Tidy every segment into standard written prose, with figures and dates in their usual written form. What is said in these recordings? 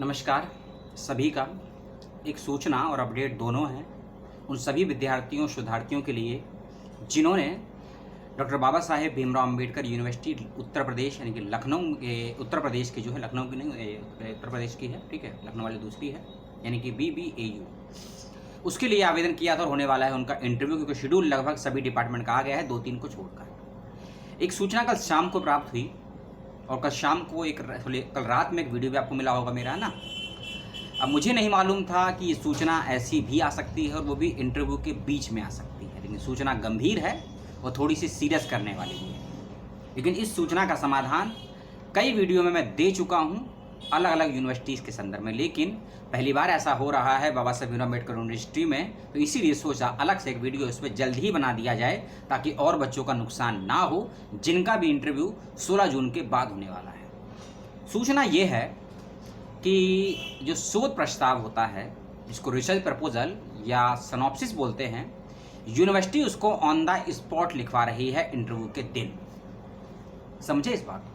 नमस्कार सभी का। एक सूचना और अपडेट दोनों हैं उन सभी विद्यार्थियों शोधार्थियों के लिए जिन्होंने डॉक्टर बाबा साहेब भीमराव अंबेडकर यूनिवर्सिटी उत्तर प्रदेश यानी कि लखनऊ के उत्तर प्रदेश की जो है, लखनऊ की नहीं उत्तर प्रदेश की है, ठीक है, लखनऊ वाली दूसरी है, यानी कि BBAU, उसके लिए आवेदन किया था और होने वाला है उनका इंटरव्यू, क्योंकि शेड्यूल लगभग सभी डिपार्टमेंट का आ गया है, 2-3 को छोड़कर। एक सूचना कल शाम को प्राप्त हुई और कल शाम को कल रात में एक वीडियो भी आपको मिला होगा मेरा, है ना। अब मुझे नहीं मालूम था कि ये सूचना ऐसी भी आ सकती है और वो भी इंटरव्यू के बीच में आ सकती है, लेकिन सूचना गंभीर है और थोड़ी सी सीरियस करने वाली भी है। लेकिन इस सूचना का समाधान कई वीडियो में मैं दे चुका हूँ अलग अलग यूनिवर्सिटीज़ के संदर्भ में, लेकिन पहली बार ऐसा हो रहा है बाबा साहेब भीमराव अम्बेडकर यूनिवर्सिटी में, तो इसीलिए सोचा अलग से एक वीडियो इस पर जल्द ही बना दिया जाए ताकि और बच्चों का नुकसान ना हो जिनका भी इंटरव्यू 16 जून के बाद होने वाला है। सूचना ये है कि जो शोध प्रस्ताव होता है जिसको रिसर्च प्रपोजल या सिनॉप्सिस बोलते हैं, यूनिवर्सिटी उसको ऑन द स्पॉट लिखवा रही है इंटरव्यू के दिन। समझे इस बात को।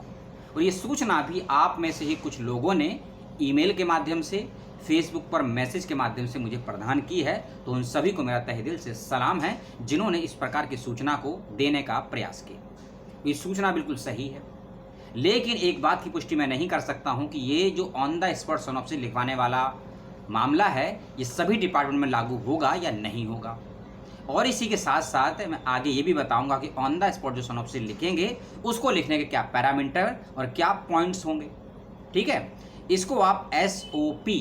और ये सूचना भी आप में से ही कुछ लोगों ने ईमेल के माध्यम से, फेसबुक पर मैसेज के माध्यम से मुझे प्रदान की है, तो उन सभी को मेरा तहे दिल से सलाम है जिन्होंने इस प्रकार की सूचना को देने का प्रयास किया। ये सूचना बिल्कुल सही है, लेकिन एक बात की पुष्टि मैं नहीं कर सकता हूं कि ये जो ऑन द स्पॉट सिनॉप्सिस लिखवाने वाला मामला है ये सभी डिपार्टमेंट में लागू होगा या नहीं होगा। और इसी के साथ साथ मैं आगे ये भी बताऊंगा कि ऑन द स्पॉट जो सिनॉप्सिस लिखेंगे उसको लिखने के क्या पैरामीटर और क्या पॉइंट्स होंगे, ठीक है। इसको आप SOP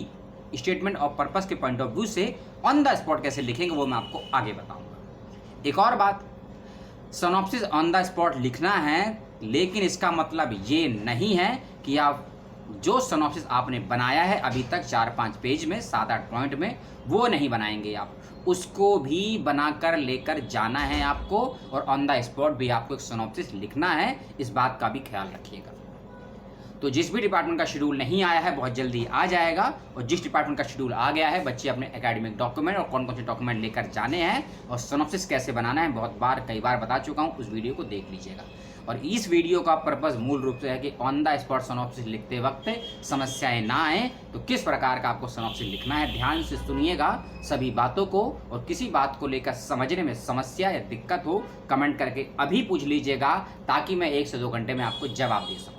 स्टेटमेंट ऑफ पर्पस के पॉइंट ऑफ व्यू से ऑन द स्पॉट कैसे लिखेंगे वो मैं आपको आगे बताऊंगा। एक और बात, सिनॉप्सिस ऑन द स्पॉट लिखना है, लेकिन इसका मतलब ये नहीं है कि आप जो सिनॉप्सिस आपने बनाया है अभी तक 4-5 पेज में 7-8 पॉइंट में वो नहीं बनाएंगे, आप उसको भी बनाकर लेकर जाना है आपको, और ऑन द स्पॉट भी आपको एक सिनॉप्सिस लिखना है, इस बात का भी ख्याल रखिएगा। तो जिस भी डिपार्टमेंट का शेड्यूल नहीं आया है बहुत जल्दी आ जाएगा, और जिस डिपार्टमेंट का शेड्यूल आ गया है बच्चे अपने एकेडमिक डॉक्यूमेंट और कौन कौन से डॉक्यूमेंट लेकर जाने हैं और सिनॉप्सिस कैसे बनाना है कई बार बता चुका हूँ, उस वीडियो को देख लीजिएगा। और इस वीडियो का पर्पस मूल रूप से है कि ऑन द स्पॉट सिनॉप्सिस लिखते वक्त समस्याएं ना आए, तो किस प्रकार का आपको सिनॉप्सिस लिखना है ध्यान से सुनिएगा सभी बातों को, और किसी बात को लेकर समझने में समस्या या दिक्कत हो कमेंट करके अभी पूछ लीजिएगा ताकि मैं 1 से 2 घंटे में आपको जवाब दे सकूँ।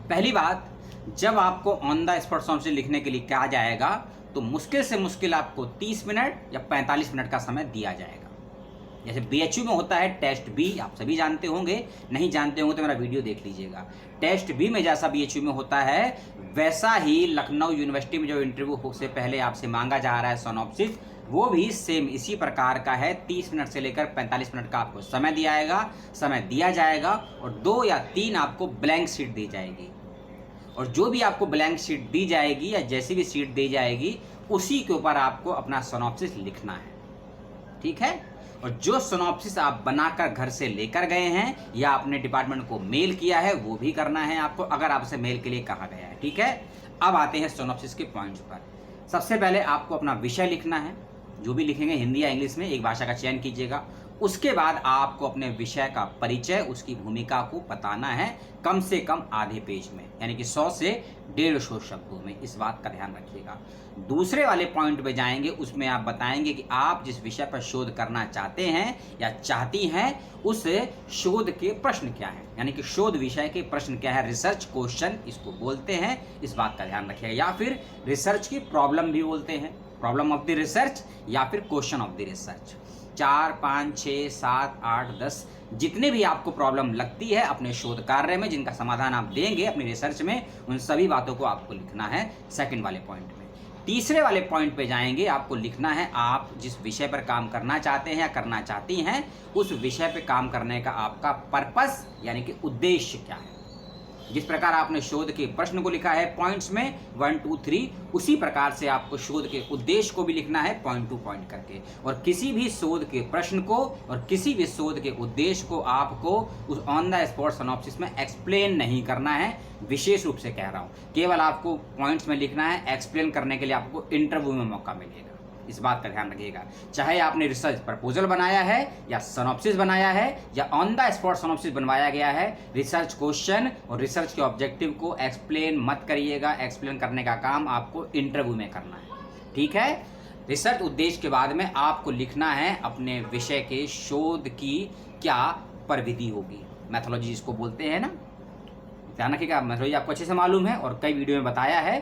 पहली बात, जब आपको ऑन द स्पॉट सिनॉप्सिस लिखने के लिए कहा जाएगा तो मुश्किल से मुश्किल आपको 30 मिनट या 45 मिनट का समय दिया जाएगा। जैसे BHU में होता है टेस्ट B, आप सभी जानते होंगे, नहीं जानते होंगे तो मेरा वीडियो देख लीजिएगा। टेस्ट B में जैसा BHU में होता है वैसा ही लखनऊ यूनिवर्सिटी में जो इंटरव्यू से पहले आपसे मांगा जा रहा है सिनॉप्सिस, वो भी सेम इसी प्रकार का है। 30 मिनट से लेकर 45 मिनट का आपको समय दिया जाएगा और 2 या 3 आपको ब्लैंक शीट दी जाएगी, और जो भी आपको ब्लैंक शीट दी जाएगी या जैसी भी शीट दी जाएगी उसी के ऊपर आपको अपना सिनॉप्सिस लिखना है, ठीक है। और जो सिनॉप्सिस आप बनाकर घर से लेकर गए हैं या अपने डिपार्टमेंट को मेल किया है वो भी करना है आपको, अगर आपसे मेल के लिए कहा गया है, ठीक है। अब आते हैं सिनॉप्सिस के पॉइंट्स पर। सबसे पहले आपको अपना विषय लिखना है, जो भी लिखेंगे हिंदी या इंग्लिश में एक भाषा का चयन कीजिएगा। उसके बाद आपको अपने विषय का परिचय, उसकी भूमिका को बताना है कम से कम आधे पेज में, यानी कि 100 से 150 शब्दों में, इस बात का ध्यान रखिएगा। दूसरे वाले पॉइंट पे जाएंगे, उसमें आप बताएंगे कि आप जिस विषय पर शोध करना चाहते हैं या चाहती हैं उस शोध के प्रश्न क्या है, यानी कि शोध विषय के प्रश्न क्या है, रिसर्च क्वेश्चन इसको बोलते हैं, इस बात का ध्यान रखिएगा। या फिर रिसर्च की प्रॉब्लम भी बोलते हैं, प्रॉब्लम ऑफ द रिसर्च या फिर क्वेश्चन ऑफ द रिसर्च। 4, 5, 6, 7, 8, 10 जितने भी आपको प्रॉब्लम लगती है अपने शोध कार्य में, जिनका समाधान आप देंगे अपनी रिसर्च में, उन सभी बातों को आपको लिखना है सेकंड वाले पॉइंट में। तीसरे वाले पॉइंट पे जाएंगे, आपको लिखना है आप जिस विषय पर काम करना चाहते हैं या करना चाहती हैं उस विषय पे काम करने का आपका पर्पस यानी कि उद्देश्य क्या है। जिस प्रकार आपने शोध के प्रश्न को लिखा है पॉइंट्स में 1, 2, 3, उसी प्रकार से आपको शोध के उद्देश्य को भी लिखना है पॉइंट टू पॉइंट करके। और किसी भी शोध के प्रश्न को और किसी भी शोध के उद्देश्य को आपको उस ऑन द स्पॉट सिनॉप्सिस में एक्सप्लेन नहीं करना है, विशेष रूप से कह रहा हूँ। केवल आपको पॉइंट्स में लिखना है, एक्सप्लेन करने के लिए आपको इंटरव्यू में मौका मिलेगा। इस बात का ध्यान रखिएगा। चाहे आपने रिसर्च प्रपोजल बनाया है या सिनॉप्सिस बनाया है या ऑन द स्पॉट सिनॉप्सिस बनवाया गया है, रिसर्च क्वेश्चन और रिसर्च के ऑब्जेक्टिव को एक्सप्लेन मत करिएगा। एक्सप्लेन करने का काम आपको इंटरव्यू में करना है, ठीक है। रिसर्च उद्देश्य के बाद में आपको लिखना है अपने विषय के शोध की क्या प्रविधि होगी, मैथोलॉजी जिसको बोलते हैं ना, ध्यान रखिएगा। मैथोलॉजी आपको अच्छे से मालूम है और कई वीडियो में बताया है।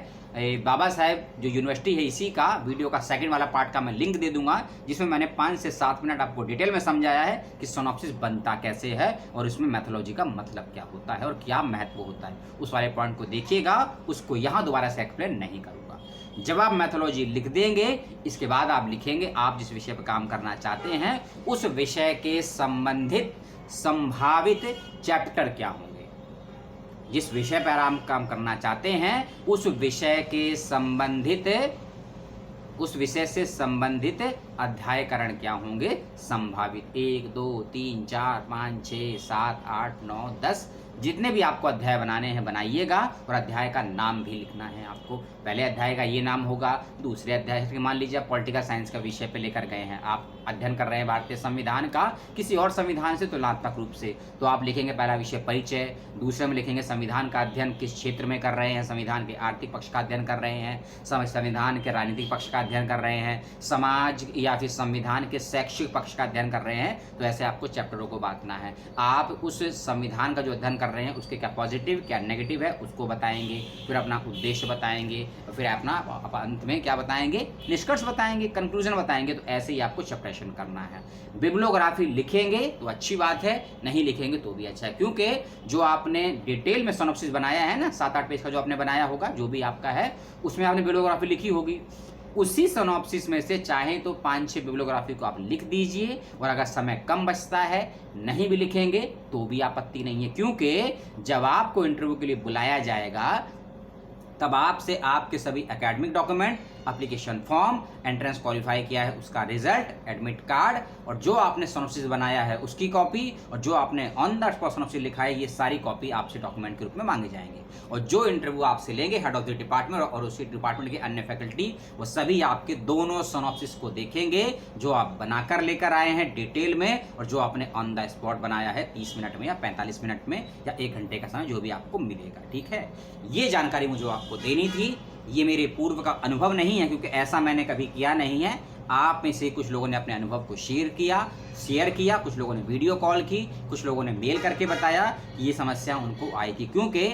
बाबा साहेब जो यूनिवर्सिटी है इसी का वीडियो का सेकंड वाला पार्ट का मैं लिंक दे दूंगा, जिसमें मैंने 5 से 7 मिनट आपको डिटेल में समझाया है कि सिनॉप्सिस बनता कैसे है और इसमें मैथोलॉजी का मतलब क्या होता है और क्या महत्व होता है। उस वाले पॉइंट को देखिएगा, उसको यहाँ दोबारा से एक्सप्लेन नहीं करूँगा। जब आप मैथोलॉजी लिख देंगे, इसके बाद आप लिखेंगे आप जिस विषय पर काम करना चाहते हैं उस विषय के संबंधित संभावित चैप्टर क्या होंगे। जिस विषय पर आप काम करना चाहते हैं उस विषय के संबंधित, उस विषय से संबंधित अध्यायकरण क्या होंगे संभावित। 1 2 3 4 5 6 7 8 9 10 जितने भी आपको अध्याय बनाने हैं बनाइएगा और अध्याय का नाम भी लिखना है आपको। पहले अध्याय का ये नाम होगा, दूसरे अध्याय के मान लीजिए पॉलिटिकल साइंस का विषय पे लेकर गए हैं, आप अध्ययन कर रहे हैं भारतीय संविधान का किसी और संविधान से तुलनात्मक रूप से, तो आप लिखेंगे पहला विषय परिचय, दूसरे में लिखेंगे संविधान का अध्ययन किस क्षेत्र में कर रहे हैं, संविधान के आर्थिक पक्ष का अध्ययन कर रहे हैं, संविधान के राजनीतिक पक्ष का अध्ययन कर रहे हैं, समाज या फिर संविधान के शैक्षिक पक्ष का अध्ययन कर रहे हैं। तो ऐसे आपको चैप्टरों को बांटना है। आप उस संविधान का जो अध्ययन कर रहे हैं उसके क्या पॉजिटिव क्या नेगेटिव है उसको बताएंगे, फिर अपना उद्देश्य बताएंगे और फिर अपना अंत में क्या बताएंगे, निष्कर्ष बताएंगे, कंक्लूजन बताएंगे। तो ऐसे ही आपको सेपरेशन करना है। बिब्लियोग्राफी लिखेंगे तो अच्छी बात है, नहीं लिखेंगे तो भी अच्छा है, क्योंकि जो आपने डिटेल में सिनॉप्सिस बनाया है ना 7-8 पेज का जो आपने बनाया होगा, जो भी आपका है उसमें आपने बिब्लियोग्राफी लिखी होगी। उसी सिनॉप्सिस में से चाहे तो 5-6 बिब्लियोग्राफी को आप लिख दीजिए, और अगर समय कम बचता है नहीं भी लिखेंगे तो भी आपत्ति नहीं है, क्योंकि जब आपको इंटरव्यू के लिए बुलाया जाएगा तब आपसे आपके सभी academic document, application form, entrance qualify किया है उसका रिजल्ट, एडमिट कार्ड और जो आपने सिनॉप्सिस बनाया है उसकी कॉपी और जो आपने ऑन द स्पॉट सिनॉप्सिस लिखा है, ये सारी कॉपी आपसे डॉक्यूमेंट के रूप में मांगे जाएंगे। और जो इंटरव्यू आपसे लेंगे हेड ऑफ द डिपार्टमेंट और उसी डिपार्टमेंट के अन्य फैकल्टी, वो सभी आपके दोनों सिनॉप्सिस को देखेंगे जो आप बनाकर लेकर आए हैं डिटेल में और जो आपने ऑन द स्पॉट बनाया है 30 मिनट में या 45 मिनट में या 1 घंटे का समय जो भी आपको मिलेगा। ठीक है, ये जानकारी मुझे आपको देनी थी। ये मेरे पूर्व का अनुभव नहीं है, क्योंकि ऐसा मैंने कभी किया नहीं है। आप में से कुछ लोगों ने अपने अनुभव को शेयर किया, कुछ लोगों ने वीडियो कॉल की, कुछ लोगों ने मेल करके बताया कि ये समस्या उनको आई थी, क्योंकि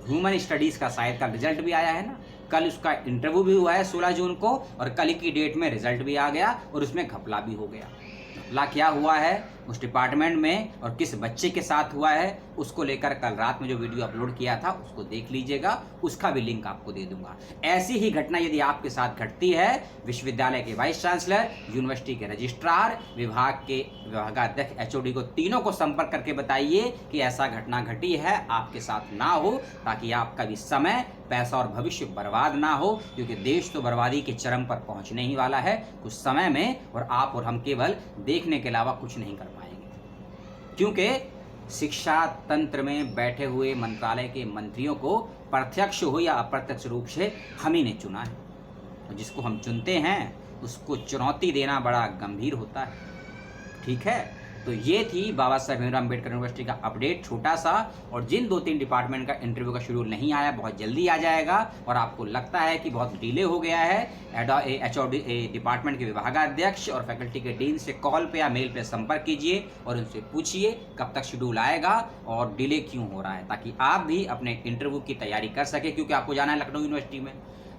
ह्यूमन स्टडीज़ का शायद का रिजल्ट भी आया है ना, कल उसका इंटरव्यू भी हुआ है 16 जून को और कल की डेट में रिजल्ट भी आ गया और उसमें घपला भी हो गया। घपला क्या हुआ है उस डिपार्टमेंट में और किस बच्चे के साथ हुआ है उसको लेकर कल रात में जो वीडियो अपलोड किया था उसको देख लीजिएगा, उसका भी लिंक आपको दे दूंगा। ऐसी ही घटना यदि आपके साथ घटती है, विश्वविद्यालय के वाइस चांसलर, यूनिवर्सिटी के रजिस्ट्रार, विभाग के विभागाध्यक्ष, एचओडी को तीनों को संपर्क करके बताइए कि ऐसा घटना घटी है, आपके साथ ना हो, ताकि आपका भी समय, पैसा और भविष्य बर्बाद ना हो, क्योंकि देश तो बर्बादी के चरम पर पहुंचने ही वाला है कुछ समय में, और आप और हम केवल देखने के अलावा कुछ नहीं कर पाएंगे, क्योंकि शिक्षा तंत्र में बैठे हुए मंत्रालय के मंत्रियों को प्रत्यक्ष हो या अप्रत्यक्ष रूप से हम ही ने चुना है, और जिसको हम चुनते हैं उसको चुनौती देना बड़ा गंभीर होता है। ठीक है, तो ये थी बाबा साहेब भीमराव अम्बेडकर यूनिवर्सिटी का अपडेट छोटा सा, और जिन 2-3 डिपार्टमेंट का इंटरव्यू का शेड्यूल नहीं आया बहुत जल्दी आ जाएगा, और आपको लगता है कि बहुत डिले हो गया है, एचओडी डिपार्टमेंट के विभागाध्यक्ष और फैकल्टी के डीन से कॉल पे या मेल पे संपर्क कीजिए और उनसे पूछिए कब तक शेड्यूल आएगा और डिले क्यों हो रहा है, ताकि आप भी अपने इंटरव्यू की तैयारी कर सके, क्योंकि आपको जाना है लखनऊ यूनिवर्सिटी में।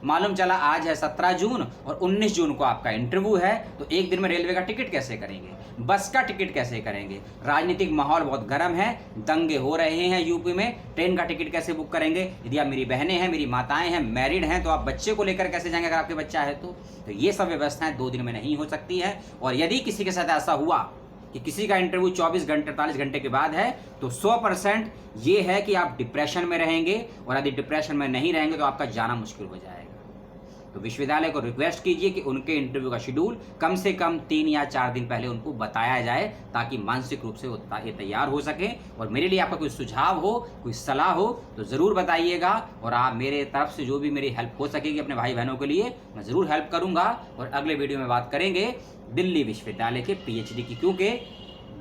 मालूम चला आज है 17 जून और 19 जून को आपका इंटरव्यू है, तो एक दिन में रेलवे का टिकट कैसे करेंगे, बस का टिकट कैसे करेंगे, राजनीतिक माहौल बहुत गर्म है, दंगे हो रहे हैं यूपी में, ट्रेन का टिकट कैसे बुक करेंगे, यदि आप मेरी बहनें हैं, मेरी माताएं हैं, मैरिड हैं, तो आप बच्चे को लेकर कैसे जाएंगे अगर आपके बच्चा है तो ये सब व्यवस्थाएं 2 दिन में नहीं हो सकती है। और यदि किसी के साथ ऐसा हुआ कि किसी का इंटरव्यू 24 घंटे 48 घंटे के बाद है, तो 100% ये है कि आप डिप्रेशन में रहेंगे, और यदि डिप्रेशन में नहीं रहेंगे तो आपका जाना मुश्किल हो जाएगा। तो विश्वविद्यालय को रिक्वेस्ट कीजिए कि उनके इंटरव्यू का शेड्यूल कम से कम 3 या 4 दिन पहले उनको बताया जाए, ताकि मानसिक रूप से ये तैयार हो सके। और मेरे लिए आपका कोई सुझाव हो, कोई सलाह हो तो ज़रूर बताइएगा, और आप मेरे तरफ से जो भी मेरी हेल्प हो सकेगी अपने भाई बहनों के लिए मैं ज़रूर हेल्प करूँगा। और अगले वीडियो में बात करेंगे दिल्ली विश्वविद्यालय के PhD की, क्योंकि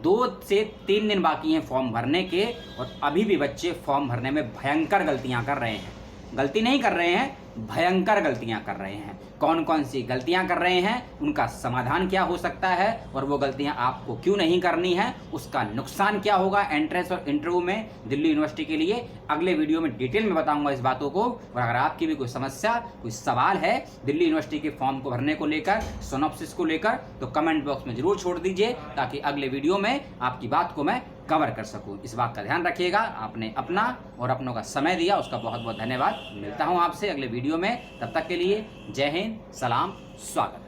2 से 3 दिन बाकी हैं फॉर्म भरने के, और अभी भी बच्चे फॉर्म भरने में भयंकर गलतियां कर रहे हैं। गलती नहीं कर रहे हैं, भयंकर गलतियां कर रहे हैं। कौन कौन सी गलतियां कर रहे हैं, उनका समाधान क्या हो सकता है, और वो गलतियां आपको क्यों नहीं करनी है, उसका नुकसान क्या होगा एंट्रेंस और इंटरव्यू में दिल्ली यूनिवर्सिटी के लिए, अगले वीडियो में डिटेल में बताऊंगा इस बातों को। और अगर आपकी भी कोई समस्या, कोई सवाल है दिल्ली यूनिवर्सिटी के फॉर्म को भरने को लेकर, सिनॉप्सिस को लेकर, तो कमेंट बॉक्स में जरूर छोड़ दीजिए, ताकि अगले वीडियो में आपकी बात को मैं कवर कर सकूं। इस बात का ध्यान रखिएगा। आपने अपना और अपनों का समय दिया, उसका बहुत बहुत धन्यवाद। मिलता हूं आपसे अगले वीडियो में, तब तक के लिए जय हिंद, सलाम, स्वागत।